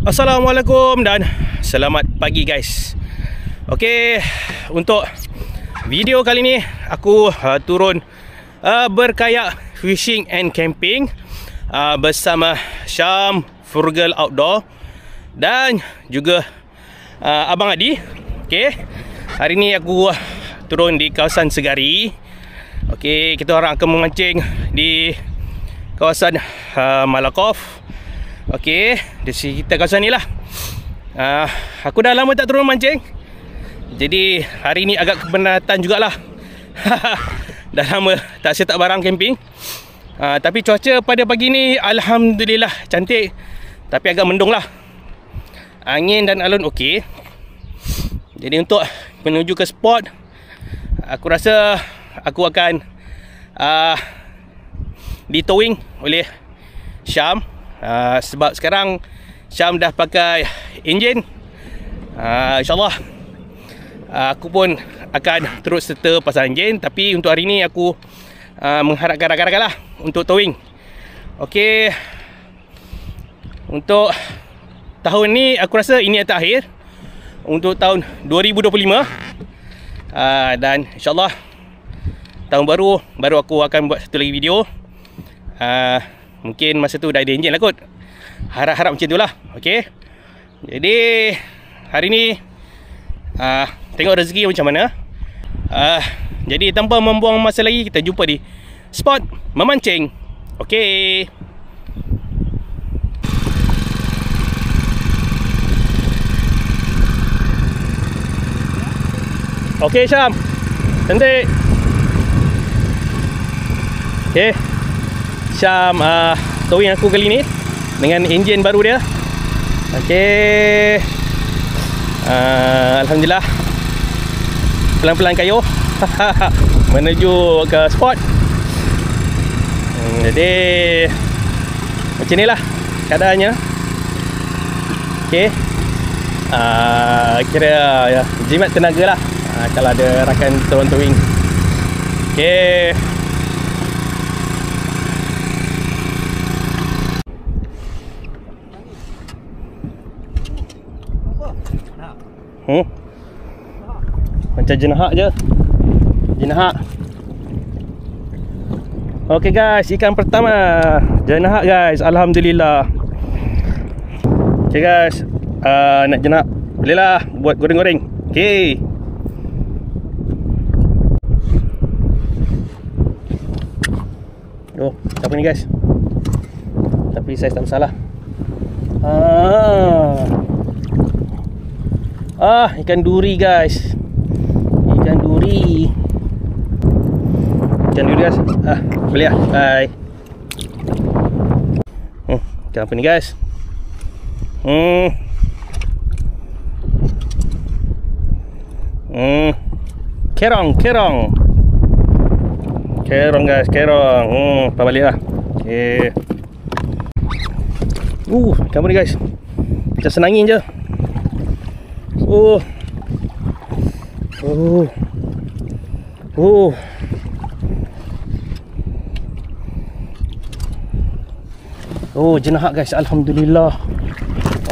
Assalamualaikum dan selamat pagi guys. Okey, untuk video kali ni aku turun berkayak, fishing and camping bersama Syam Frugal Outdoor dan juga Abang Adi. Okey, hari ni aku turun di kawasan Segari. Okey, kita orang akan memancing di kawasan Malakoff. Okey, di sekitar kawasan ni lah. Aku dah lama tak turun mancing, jadi hari ni agak kepenatan jugalah. Dah lama tak set up barang camping. Tapi cuaca pada pagi ni alhamdulillah cantik, tapi agak mendung lah. Angin dan alun okey. Jadi untuk menuju ke spot, aku rasa aku akan ditowing oleh Syam. Sebab sekarang Syam dah pakai enjin. InsyaAllah aku pun akan terus serta pasal enjin. Tapi untuk hari ni aku mengharapkan rakan-rakan lah untuk towing. Okey, untuk tahun ni aku rasa ini yang terakhir untuk tahun 2025. Dan insyaAllah tahun baru aku akan buat satu lagi video. Mungkin masa tu dah ada enjin lah kot. Harap-harap macam tu lah. Okay, jadi hari ni tengok rezeki macam mana. Jadi tanpa membuang masa lagi, kita jumpa di spot memancing. Okay. Okay Syam, cantik. Okay, Syam towing aku kali ni dengan enjin baru dia. Okey, alhamdulillah pelan-pelan kayuh menuju ke spot. Jadi macam ni lah keadaannya. Okey, kira ya, jimat tenaga lah kalau ada rakan turun towing. Okey, macam jenahak je. Jenahak. Okey guys, ikan pertama jenahak guys, alhamdulillah. Okey guys, nak jenahak boleh lah buat goreng-goreng. Okey, oh, apa ni guys, tapi saiz tak bersalah. Ikan duri guys. Ikan duri. Ikan duri guys. Boleh lah. Bye. Ikan apa ni guys? Kerong. Kerong guys, kerong. Apa balik lah. Okay. Ikan apa ni guys? Macam senangin je. Jenahak guys, alhamdulillah.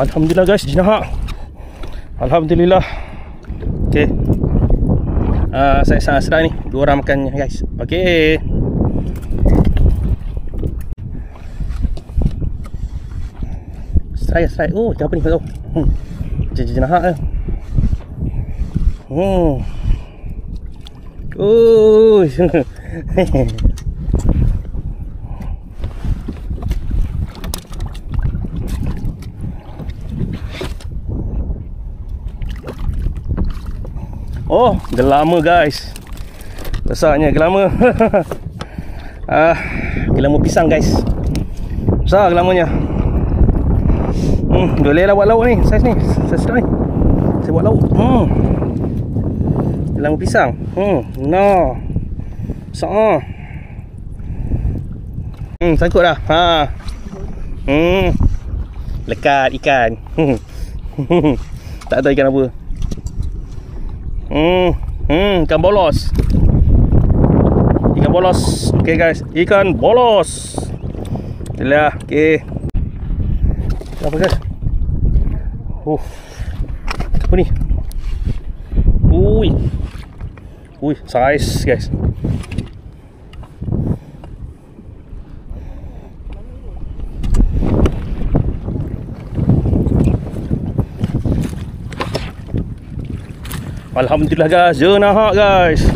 Alhamdulillah guys, jenahak. Alhamdulillah. Okey. Saya sangat sedap ni. Dua orang makannya guys. Okey. Strike. Apa ni tak tahu. Jenahak ke? Gelama guys. Besarnya gelama. Gelama pisang guys. Besar gelamanya. Boleh lah buat lauk ni. Saiz ni, saiz sedap ni. Saya buat lauk. Gelama pisang. No. Besar. Sangkut dah. Lekat ikan. Tak tahu ikan apa. Ikan bolos. Ikan bolos. Okay guys, ikan bolos. Itulah. Okay, apa guys? Apa ni? Ui. Ui, saiz guys. Alhamdulillah guys, jenahak guys.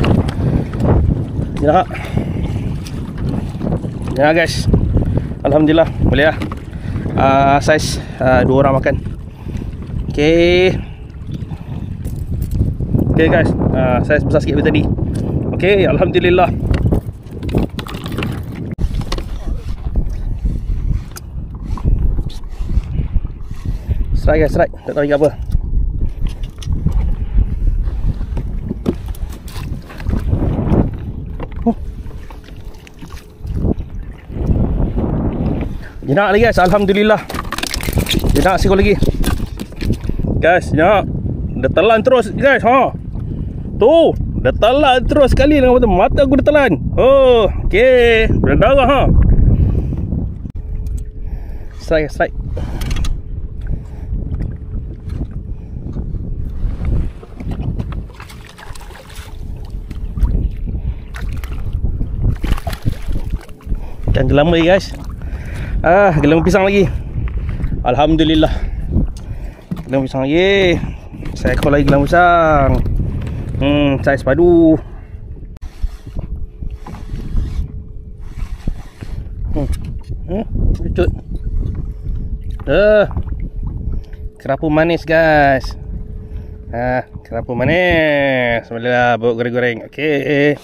Jenahak. Jenahak guys. Alhamdulillah, boleh lah. Saiz 2 orang makan. Okay. Okay guys, saiz besar sikit daripada tadi. Okay, Alhamdulillah. Strike guys, strike. Tak tahu lagi apa. Jenak lagi guys, Alhamdulillah. Jenak sikit lagi. Guys, jenak. Dah telan terus guys, ha. Tu, dah telan terus sekali dengan mata aku dah telan. Oh, okey. Berdarah ha. Strike, strike. Ikan gelam lagi guys. Gelam pisang lagi. Alhamdulillah. Gelam pisang lagi. Saya ekor lagi gelam pisang. Saiz padu. Lucut. Kerapu manis guys. Kerapu manis. Bolehlah bawa goreng-goreng. Okey.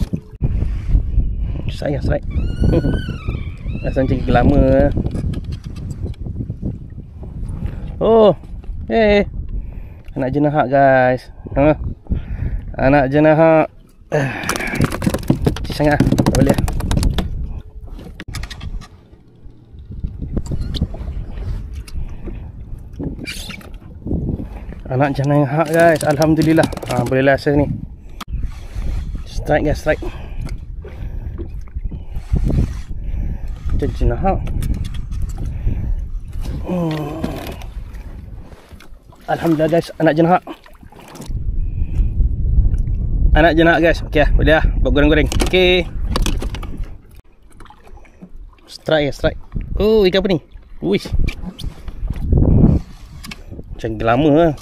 Saya strike. Rasa macam lama. Oh, anak jenahak guys. Anak jenahak. Sangat tak boleh. Anak jenahak guys, Alhamdulillah. Bolehlah rasa ni. Strike guys, strike. Jenahak. Alhamdulillah guys, anak jenahak. Anak jenahak guys. Okey lah, boleh lah buat goreng-goreng. Okey. Strike ya, strike. Oh, ikan apa ni? Wih. Macam lama lah.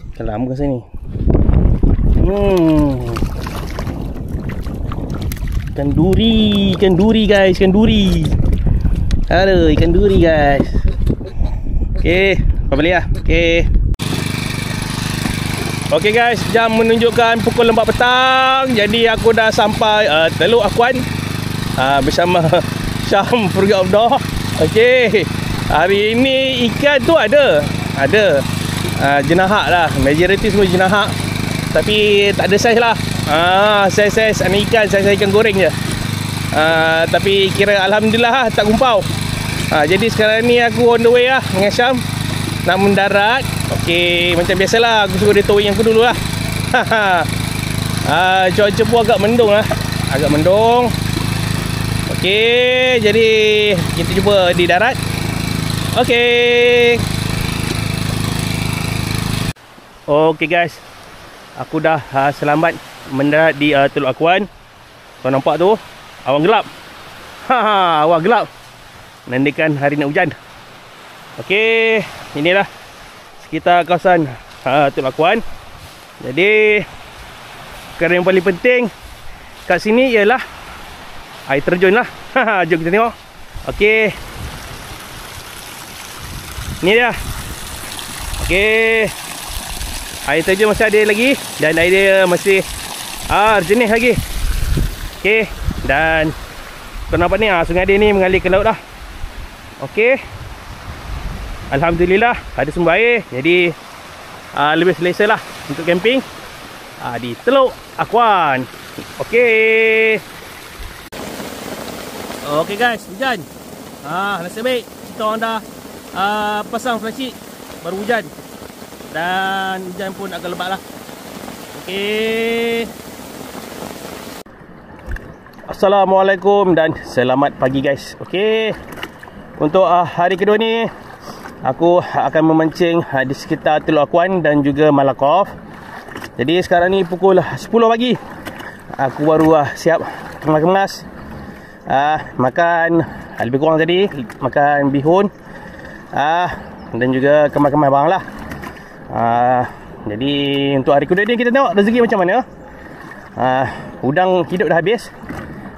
Macam lama ke sini. Ikan duri guys, ikan duri. Aduh, ikan duri guys. Okey, apa boleh lah. Okey. Okey guys, jam menunjukkan pukul 4 petang. Jadi aku dah sampai Teluk Akuan bersama Syam Furga Abdah. Okey. Hari ini ikan tu ada. Jenahak lah. Majoriti semua jenahak. Tapi tak ada saiz lah. Saiz ikan, saiz ikan goreng je. Tapi kira Alhamdulillah lah, tak gumpau. Jadi sekarang ni aku on the way lah dengan Syam nak mendarat. Okey, macam biasalah aku suruh dia towing aku dulu lah. Cuaca pun agak mendung lah. Agak mendung. Okey, jadi kita jumpa di darat. Okey. Okey guys, aku dah selamat mendarat di Teluk Akuan. Kau nampak tu awan gelap. Awan gelap menandakan hari nak hujan. Okey, inilah sekitar kawasan Teluk Akuan. Jadi perkara yang paling penting kat sini ialah air terjun lah. Jom kita tengok. Okey, ni dia. Okey, air terjun masih ada lagi dan air dia masih jernih lagi. Okey, dan kau nampak ni sungai dia ni mengalir ke laut dah. Okey, Alhamdulillah ada sumber air. Jadi lebih selesa lah untuk camping di Teluk Akuan. Okey. Okey guys, hujan. Nasib baik kita orang dah pasang flashlight baru hujan. Dan hujan pun agak lebat lah. Okey. Assalamualaikum dan selamat pagi guys. Okey, untuk hari kedua ni aku akan memancing di sekitar Teluk Akuan dan juga Malakoff. Jadi sekarang ni pukul 10 pagi. Aku baru siap kemas-kemas, makan lebih kurang tadi, makan bihun, dan juga kemas-kemas barang lah. Jadi untuk hari kedua ni kita tengok rezeki macam mana. Udang hidup dah habis,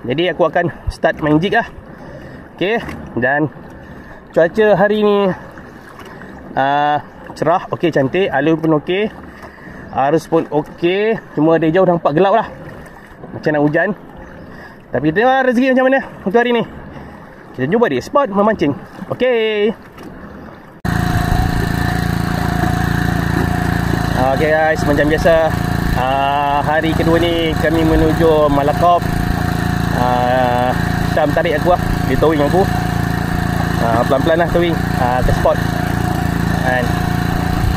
jadi aku akan start main jig lah. Okay, dan cuaca hari ni cerah, okey, cantik. Alur pun okey, arus pun okey. Cuma dari jauh nampak gelap lah, macam nak hujan. Tapi kita tengok rezeki macam mana untuk hari ni. Kita jumpa di spot memancing. Okey. Okay guys, macam biasa, hari kedua ni kami menuju Malakoff. Syam tarik aku lah, dia towing aku. Pelan-pelan lah towing ke spot.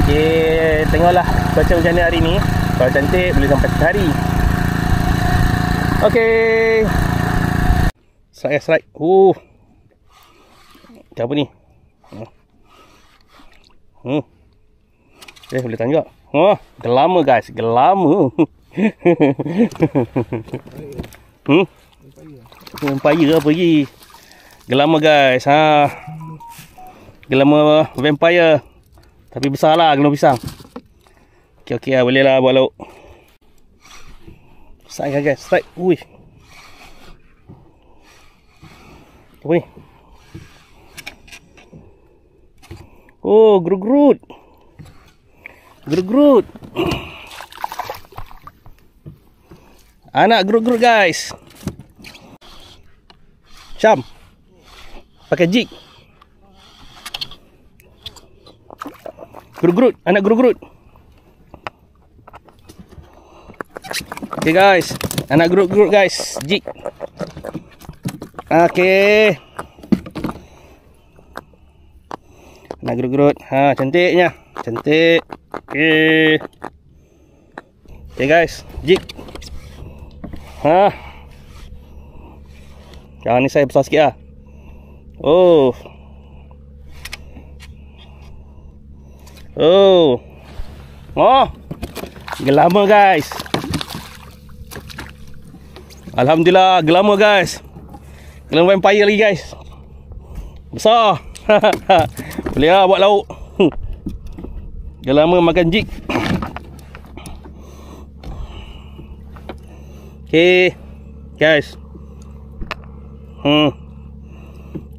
Okay, tengoklah cuaca macam mana hari ni. Kalau cantik boleh sampai 3 hari. Okay, strike. Macam apa ni? Okay, boleh tangkap. Gelama guys, gelama. Vampire apa lagi? Gelama guys, gelama vampire. Tapi besar lah, gelama pisang. Okey lah, boleh lah buat lauk. Strike guys, strike. Ui, apa ni? Oh, gerut-gerut. Gerut-gerut. Anak gerut-gerut guys. Syam pakai jig. Gerut-gerut, anak gerut-gerut. Okay guys, anak gerut-gerut guys, jig. Okay, anak gerut-gerut. Cantiknya, cantik. Okay. Okay guys, jig. Jangan ni saya besar sikit lah. Oh, gelama guys. Alhamdulillah, gelama guys. Gelama vampire lagi guys. Besar. Boleh lah buat lauk. Gelama makan jig. Okay guys,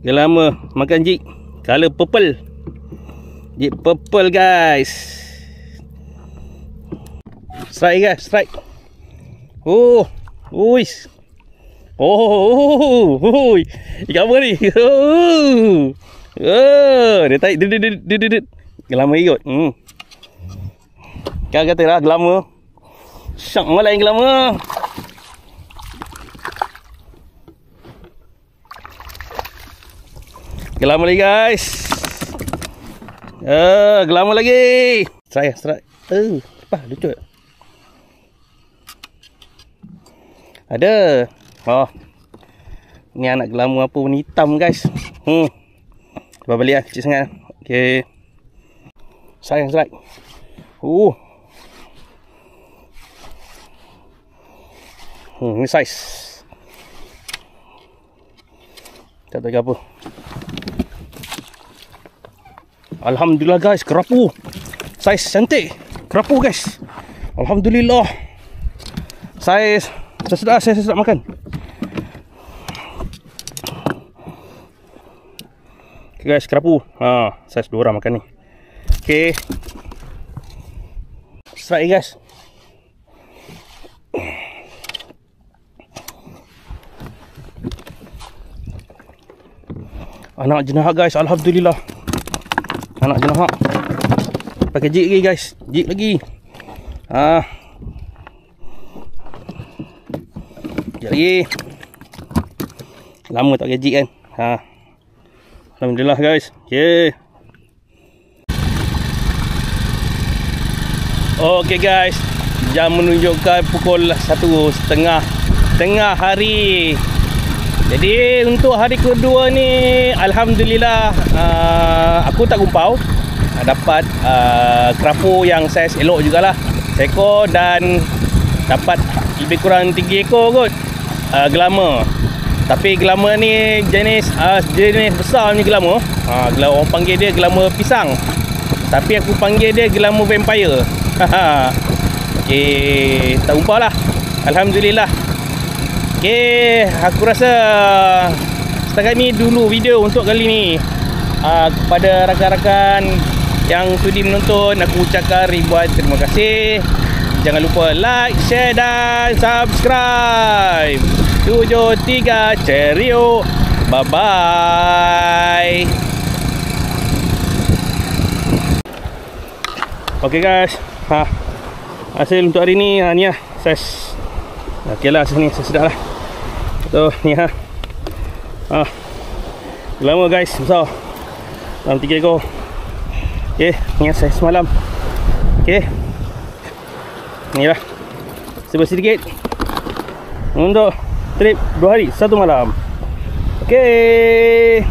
gelama makan jig, color purple. Jig purple guys. Strike guys, strike. Uis. Ikan apa ni? Dia tarik. Gelama ikut. Kan kata lah gelama. Syak malah yang gelama. Gelama lagi guys. Gelama lagi. Strike. Apa lucu. Ada. Ni anak gelama apa warna hitam guys. Cuba balik lah, kecil sangat. Okay, sayang strike. Ni size. Tak tahu apa. Alhamdulillah guys, kerapu. Saiz cantik. Kerapu guys. Alhamdulillah. Saiz saya sedap makan. Okay guys, kerapu. Saiz 2 orang makan ni. Okay, strike guys. Anak jenahak guys, alhamdulillah. Anak jenahak. Pakai jig lagi guys. Jig lagi. Jig lagi. Lama tak pakai jig kan. Alhamdulillah guys. Okay. Okay guys, jam menunjukkan pukul 1:30 tengah hari. Jadi untuk hari kedua ni, alhamdulillah, aku tak gumpau. Dapat kerapu yang saiz elok jugalah, seekor, dan dapat lebih kurang 3 ekor kot gelama. Tapi gelama ni jenis besar punya gelama. Orang panggil dia gelama pisang, tapi aku panggil dia gelama vampire. Okay, tak gumpau lah, alhamdulillah. Okay, aku rasa setakat ni dulu video untuk kali ni. Kepada rakan-rakan yang sudi menonton, aku ucapkan ribuan terima kasih. Jangan lupa like, share dan subscribe. 73 cheerio. Bye bye. Okay guys, hasil untuk hari ni ni lah saiz. Okay lah, sini sedap lah. So ni lama guys, besar dalam 3 ekor. Okay, ni saiz semalam. Okay, ni lah sedikit untuk trip 2 hari 1 malam. Okay.